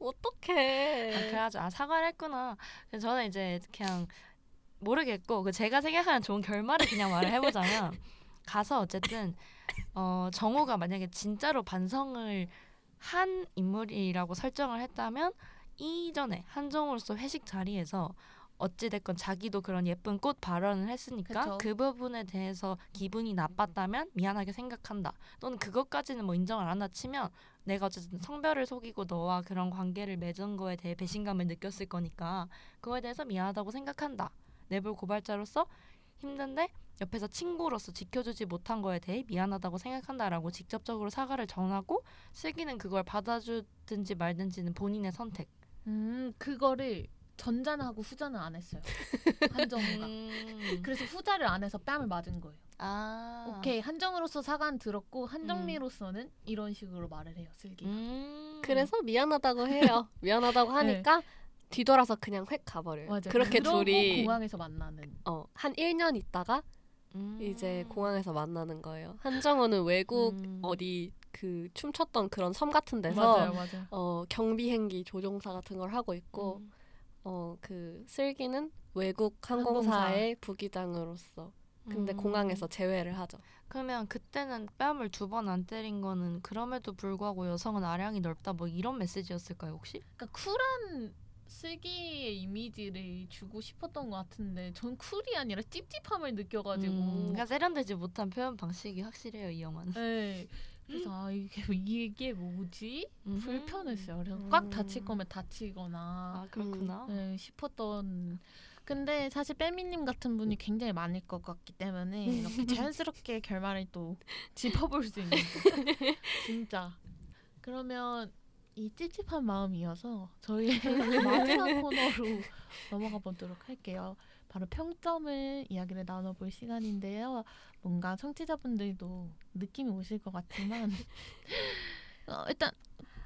어떡해. 그래가지고 사과를 했구나. 그래서 저는 이제 그냥 모르겠고 제가 생각하는 좋은 결말을 그냥 말을 해보자면 가서 어쨌든 정우가 만약에 진짜로 반성을 한 인물이라고 설정을 했다면 이전에 한정우로서 회식 자리에서 어찌됐건 자기도 그런 예쁜 꽃 발언을 했으니까 그쵸. 그 부분에 대해서 기분이 나빴다면 미안하게 생각한다. 또는 그것까지는 뭐 인정을 안 한다 치면 내가 어쨌든 성별을 속이고 너와 그런 관계를 맺은 거에 대해 배신감을 느꼈을 거니까 그거에 대해서 미안하다고 생각한다. 내부 고발자로서 힘든데 옆에서 친구로서 지켜주지 못한 거에 대해 미안하다고 생각한다라고 직접적으로 사과를 전하고 슬기는 그걸 받아주든지 말든지는 본인의 선택. 그거를 전자는 하고 후자는 안 했어요. 한정우가. 그래서 후자를 안 해서 뺨을 맞은 거예요. 오케이, 한정우로서 사과는 들었고 한정미로서는 이런 식으로 말을 해요. 슬기가. 그래서 미안하다고 해요. 미안하다고 하니까 뒤돌아서 그냥 획 가버려요. 맞아. 그렇게 그러고 둘이 공항에서 만나는. 한 1년 있다가 이제 공항에서 만나는 거예요. 한정우는 외국 어디 그 춤췄던 그런 섬 같은 데서 맞아요. 경비행기 조종사 같은 걸 하고 있고 그 슬기는 외국 항공사의 부기장으로서 근데 공항에서 재회를 하죠. 그러면 그때는 뺨을 2번 안 때린 거는 그럼에도 불구하고 여성은 아량이 넓다 뭐 이런 메시지였을까요 혹시? 그러니까 쿨한 슬기의 이미지를 주고 싶었던 것 같은데 전 쿨이 아니라 찝찝함을 느껴가지고. 그러니까 세련되지 못한 표현 방식이 확실해요 이 영화는. 네. 그래서 이게 뭐지? 불편했어요. 그래서 꽉 다칠 거면 다치거나. 그렇구나. 네, 싶었던. 근데 사실 빼미님 같은 분이 굉장히 많을 것 같기 때문에 이렇게 자연스럽게 결말을 또 짚어볼 수 있는 거. 진짜. 그러면 이 찝찝한 마음이 이어서 저희 마지막 코너로 넘어가 보도록 할게요. 바로 평점을 이야기를 나눠볼 시간인데요. 뭔가 청취자분들도 느낌이 오실 것 같지만 일단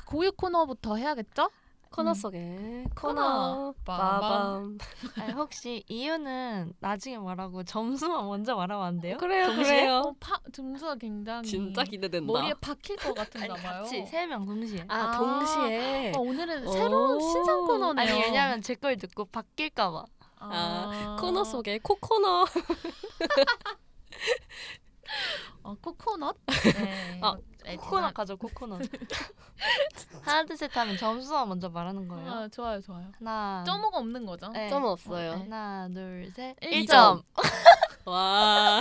고유 코너부터 해야겠죠? 코너 속에 코너. 빠밤. 아니, 혹시 이유는 나중에 말하고 점수만 먼저 말하면 안 돼요? 그래요, 동시에? 그래요. 점수가 굉장히 진짜 기대된다. 머리에 박힐 것 같은가 봐요. 같이 3명 동시에. 동시에. 오늘은 새로운 신상 코너네요. 아니 왜냐면 제 걸 듣고 바뀔까 봐. 코너 속에 코코너. 코코넛? 네. 코코넛 가죠 코코넛. 하나 둘 셋 하면 점수만 먼저 말하는 거예요. 좋아요. 하나. 점호가 없는 거죠? 네. 점 없어요. 네. 하나 둘 셋. 1점. 1점. 와.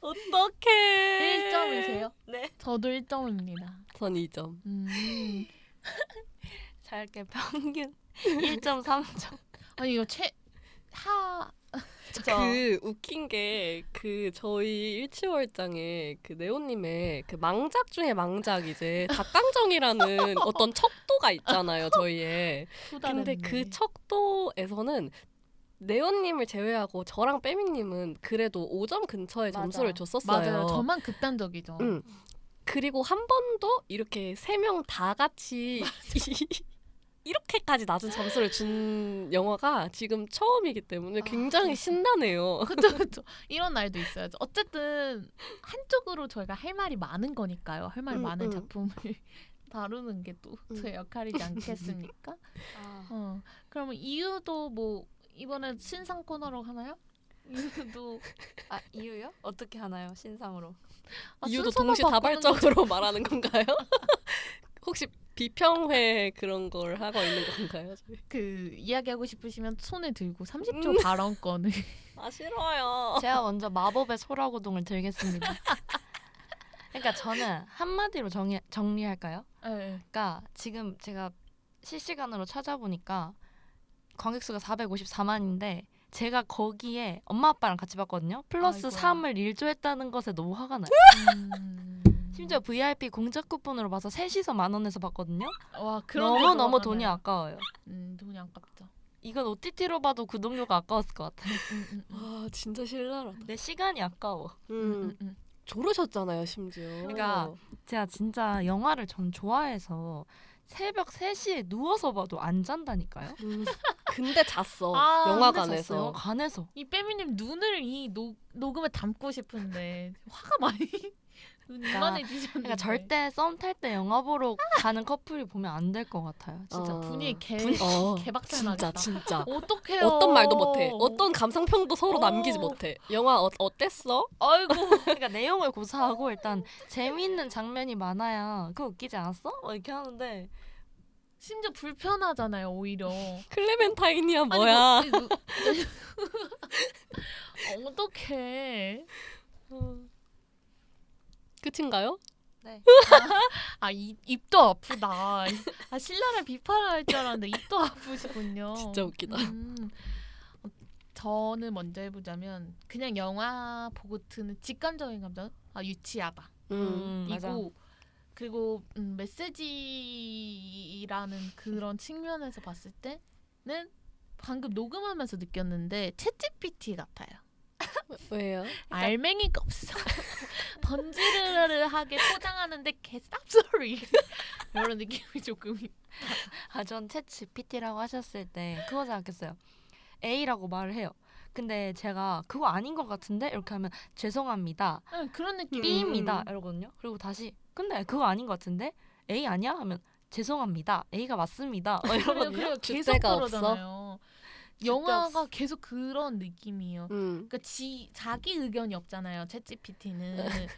어떡해. 1점이세요? 네. 저도 1점입니다. 전 2점. 자 이렇게 평균 1.3점. 아니 이거 그 웃긴 게 그 저희 일치월장에 그 네오님의 그 망작 중에 망작 이제 닭강정이라는 어떤 척도가 있잖아요 저희의. 근데 그 척도에서는 네오님을 제외하고 저랑 빼미님은 그래도 5점 근처의 점수를 줬었어요. 맞아요. 저만 극단적이죠. 그리고 한 번도 이렇게 3명 다 같이 이렇게까지 낮은 점수를 준 영화가 지금 처음이기 때문에 굉장히 신나네요. 그렇죠. 이런 날도 있어야죠. 어쨌든 한쪽으로 저희가 할 말이 많은 거니까요. 할 말이 많은 작품을 다루는 게 또 제 역할이지 않겠습니까? 그러면 이유도 뭐 이번에 신상 코너로 하나요? 이유도 이유요? 어떻게 하나요? 신상으로. 이유도 동시다발적으로 말하는 건가요? 혹시 비평회 그런 걸 하고 있는 건가요? 그 이야기하고 싶으시면 손을 들고 30초 발언권을. 싫어요. 제가 먼저 마법의 소라고동을 들겠습니다. 그러니까 저는 한마디로 정리할까요? 네. 그러니까 지금 제가 실시간으로 찾아보니까 관객수가 454만인데 제가 거기에 엄마 아빠랑 같이 봤거든요. 플러스 아이고야. 3을 일조했다는 것에 너무 화가 나요. 심지어 VIP 공짜 쿠폰으로 봐서 셋이서 10,000원에서 봤거든요. 와, 너무 돈이 아까워요. 돈이 아깝죠. 이건 OTT로 봐도 구독료가 아까웠을 것 같아요. 진짜 신랄하다. 내 시간이 아까워. 졸으셨잖아요 심지어. 그러니까 제가 진짜 영화를 전 좋아해서 새벽 3시에 누워서 봐도 안 잔다니까요. 근데 잤어. 아, 영화관에서. 영화관에서. 이 빼미님 눈을 이 녹음에 담고 싶은데 화가 많이 은만해지셨는데. 그러니까 절대 썸 탈 때 영화 보러 가는 커플이 보면 안 될 것 같아요. 진짜. 분위기 개박살 진짜 나겠다. 진짜. 어떡해요. 어떤 말도 못해. 어떤 감상평도 서로 남기지 못해. 영화 어땠어? 아이고. 그러니까 내용을 고사하고 일단 재미있는 장면이 많아야 그거 웃기지 않았어? 막 이렇게 하는데 심지어 불편하잖아요, 오히려. 클레멘타인이야 아니, 뭐야. 어떡해. 끝인가요? 네. 입도 아프다. 신라를 비판을 할 줄 알았는데 입도 아프시군요. 진짜 웃기다. 저는 먼저 해보자면 그냥 영화 보고 드는 직감적인 감정. 유치하다. 맞아. 그리고 메시지라는 그런 측면에서 봤을 때는 방금 녹음하면서 느꼈는데 챗GPT 같아요. 왜요? 알맹이가 없어. 번지르르하게 포장하는데 개쌉소리 이런 느낌이 조금. 전 챗GPT라고 하셨을 때 그거 생각했어요. A라고 말을 해요. 근데 제가 그거 아닌 것 같은데 이렇게 하면 죄송합니다. 그런 느낌. B입니다. 이러거든요. 그리고 다시 근데 그거 아닌 것 같은데 A 아니야? 하면 죄송합니다. A가 맞습니다. 이러거든요. 그래요. 계속 주제가 그러잖아요. 영화가 계속 그런 느낌이에요. 그러니까 자기 의견이 없잖아요. 챗GPT는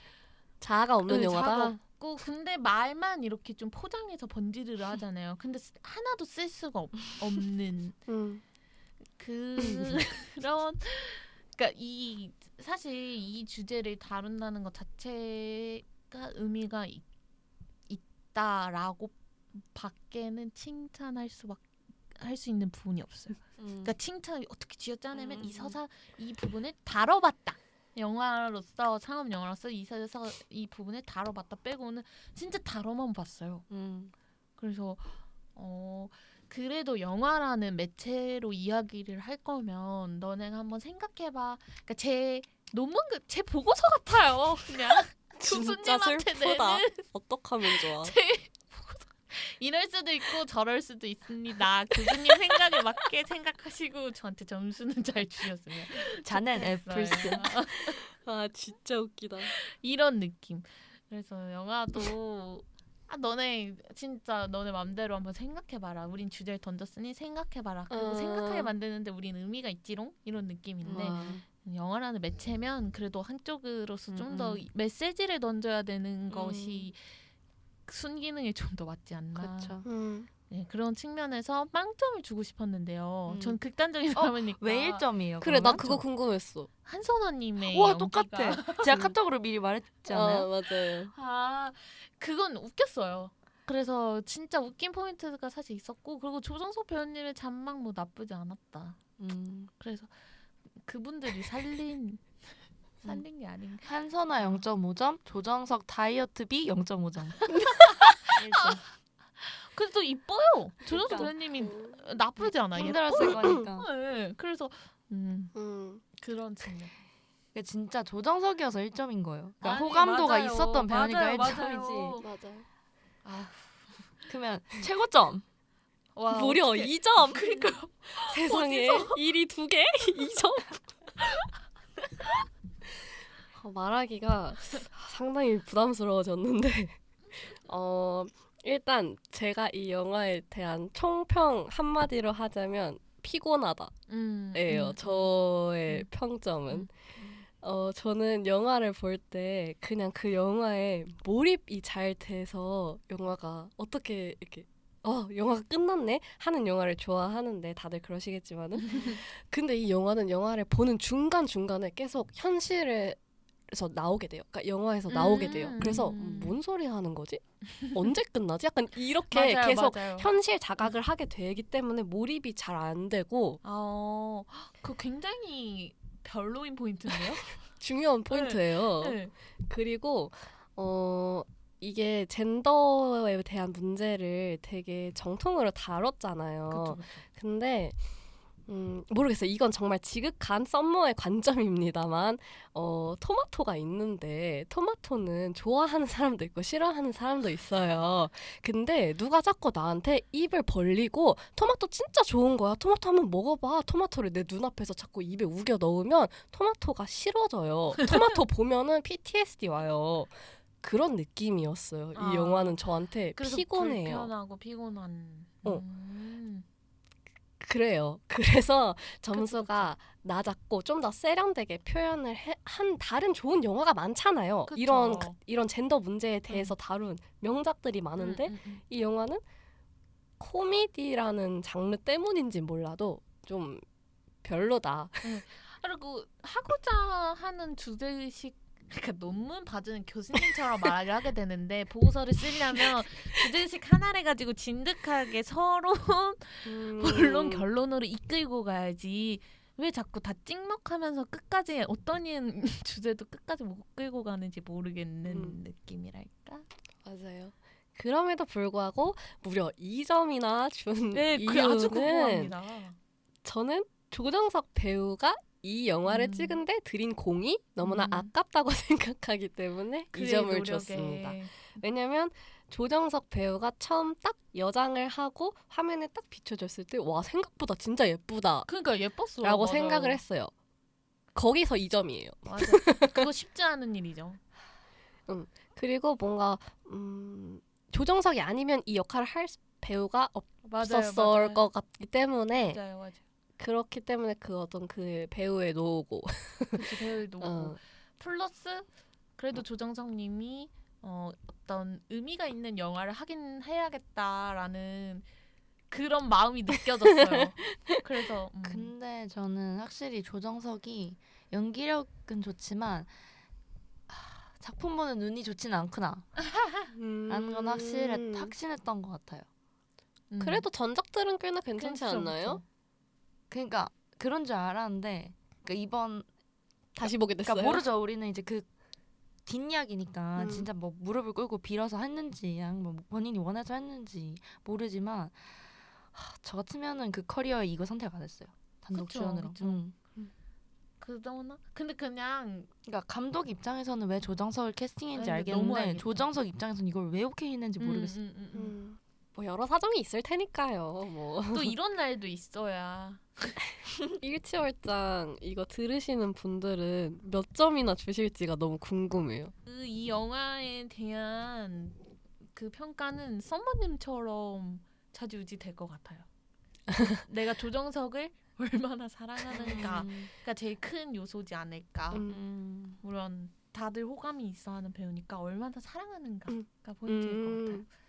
자아가 없는 영화다. 자아가 없고 근데 말만 이렇게 좀 포장해서 번지르르 하잖아요. 근데 하나도 쓸 수가 없는 그런. 그러니까 사실 이 주제를 다룬다는 것 자체가 의미가 있다라고 밖에는 칭찬할 수 있는 부분이 없어요. 그러니까 칭찬을 어떻게 쥐어짜내면 이 부분을 다뤄봤다. 영화로서 상업 영화로서 이 부분을 다뤄봤다 빼고는 진짜 다뤄만 봤어요. 그래서 그래도 영화라는 매체로 이야기를 할 거면 너네가 한번 생각해봐. 그러니까 제 보고서 같아요. 그냥 진짜 교수님한테 슬프다. 내는 어떡하면 좋아. 이럴 수도 있고 저럴 수도 있습니다. 교수님 생각에 맞게 생각하시고 저한테 점수는 잘 주셨으면 자넨 좋겠어요. 애플스. 진짜 웃기다. 이런 느낌. 그래서 영화도 너네 맘대로 한번 생각해봐라. 우린 주제를 던졌으니 생각해봐라. 그리고 생각하게 만드는데 우린 의미가 있지롱? 이런 느낌인데 영화라는 매체면 그래도 한쪽으로서 좀 더 메시지를 던져야 되는 것이 순기능에 좀 더 맞지 않나. 그렇죠. 네, 그런 측면에서 빵점을 주고 싶었는데요. 전 극단적인 사람이니까. 왜 1점이에요? 그래 나 그거 궁금했어. 한선화님의 와 연기가. 똑같아. 제가 카톡으로 미리 말했지 않아요? 맞아요. 그건 웃겼어요. 그래서 진짜 웃긴 포인트가 사실 있었고 그리고 조정석 배우님의 잔망 뭐 나쁘지 않았다. 그래서 그분들이 살린 게 아닌가. 한선아 0.5점, 조정석 다이어트 비 0.5점. 근데 또 이뻐요. 조정석 그러니까. 배우님이 나쁘지 않아. 힘들었을 거니까. 네, 그래서 그런 측면. 그러니까 진짜 조정석이어서 1점인 거예요. 그러니까 아니, 호감도가 맞아요. 있었던 배우니까 맞아요, 1점이지. 맞아. 그러면 최고점. 와, 무려 어떡해. 2점. 그러니까 세상에 일이 2개? 2점? 말하기가 상당히 부담스러워졌는데 일단 제가 이 영화에 대한 총평 한마디로 하자면 피곤하다예요. 저의 평점은. 저는 영화를 볼 때 그냥 그 영화에 몰입이 잘 돼서 영화가 어떻게 이렇게 영화가 끝났네 하는 영화를 좋아하는데 다들 그러시겠지만은 근데 이 영화를 보는 중간중간에 계속 현실에서 나오게 돼요. 그러니까 영화에서 나오게 돼요. 그래서 뭔 소리 하는 거지? 언제 끝나지? 약간 이렇게 맞아요, 계속 맞아요. 현실 자각을 하게 되기 때문에 몰입이 잘 안 되고 그거 굉장히 별로인 포인트인데요? 중요한 포인트예요. 네. 그리고 이게 젠더에 대한 문제를 되게 정통으로 다뤘잖아요. 그쵸. 근데 모르겠어요. 이건 정말 지극한 썸머의 관점입니다만 토마토가 있는데 토마토는 좋아하는 사람도 있고 싫어하는 사람도 있어요. 근데 누가 자꾸 나한테 입을 벌리고 토마토 진짜 좋은 거야. 토마토 한번 먹어봐. 토마토를 내 눈앞에서 자꾸 입에 우겨 넣으면 토마토가 싫어져요. 토마토 보면은 PTSD 와요. 그런 느낌이었어요. 아, 이 영화는 저한테 그래서 피곤해요. 불편하고 피곤한. 어. 그래요. 그래서 점수가 그쵸. 낮았고 좀 더 세련되게 표현을 한 다른 좋은 영화가 많잖아요. 그쵸. 이런 젠더 문제에 대해서 다룬 명작들이 많은데 이 영화는 코미디라는 장르 때문인지 몰라도 좀 별로다. 그리고 하고자 하는 주제의식, 그러니까 논문 봐주는 교수님처럼 말을 하게 되는데 보고서를 쓰려면 주제의식 하나를 가지고 진득하게 서로 본론 결론으로 이끌고 가야지. 왜 자꾸 다 찍먹하면서 끝까지 어떤 주제도 끝까지 못 끌고 가는지 모르겠는 느낌이랄까? 맞아요. 그럼에도 불구하고 무려 2점이나 준 네, 이유는 아주 궁금합니다. 저는 조정석 배우가 이 영화를 찍은데 들인 공이 너무나 아깝다고 생각하기 때문에 이 점을 줬습니다. 왜냐면 조정석 배우가 처음 딱 여장을 하고 화면에 딱 비춰졌을 때 와 생각보다 진짜 예쁘다 그러니까 예뻤어 라고 맞아요. 생각을 했어요. 거기서 2점이에요. 맞아. 그거 쉽지 않은 일이죠. 그리고 뭔가 조정석이 아니면 이 역할을 할 배우가 없었을 것 같기 때문에 맞아요. 그렇기 때문에 그 어떤 그 배우의 노고 그치, 배우의 노고 플러스 그래도 조정석님이 어떤 의미가 있는 영화를 하긴 해야겠다라는 그런 마음이 느껴졌어요. 그래서 근데 저는 확실히 조정석이 연기력은 좋지만 작품 보는 눈이 좋지는 않구나 라는 건 확신했던 것 같아요. 그래도 전작들은 꽤나 괜찮지 않나요? 그러니까 그런 줄 알았는데 그러니까 이번 다시 보게 됐어요. 그러니까 모르죠. 우리는 이제 그 뒷이야기니까 진짜 뭐 무릎을 꿇고 빌어서 했는지 아니면 뭐 본인이 원해서 했는지 모르지만 저 같으면은 그 커리어에 이거 선택 안 했어요. 단독 주연으로. 그러나 근데 그냥 그러니까 감독 입장에서는 왜 조정석을 캐스팅했는지 너무 알겠는데 알겠다. 조정석 입장에서는 이걸 왜 오케이 했는지 모르겠어요. 뭐 여러 사정이 있을 테니까요. 뭐 또 이런 날도 있어야. 일치월장 이거 들으시는 분들은 몇 점이나 주실지가 너무 궁금해요. 이 영화에 대한 그 평가는 썸머님처럼 좌지우지 될 것 같아요. 내가 조정석을 얼마나 사랑하는가가 제일 큰 요소지 않을까. 물론 다들 호감이 있어하는 배우니까 얼마나 사랑하는가가 포인트일 것 같아요.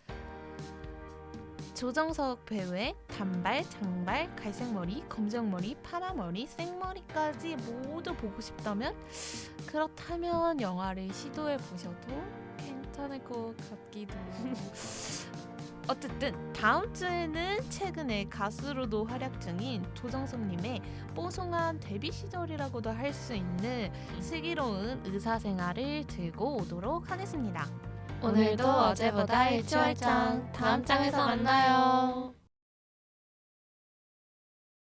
조정석 배우의 단발, 장발, 갈색머리, 검정머리, 파마머리, 생머리까지 모두 보고 싶다면 그렇다면 영화를 시도해 보셔도 괜찮을 것 같기도. 어쨌든 다음 주에는 최근에 가수로도 활약 중인 조정석님의 뽀송한 데뷔 시절이라고도 할 수 있는 슬기로운 의사생활을 들고 오도록 하겠습니다. 오늘도 어제보다 일치월장 다음 장에서 만나요.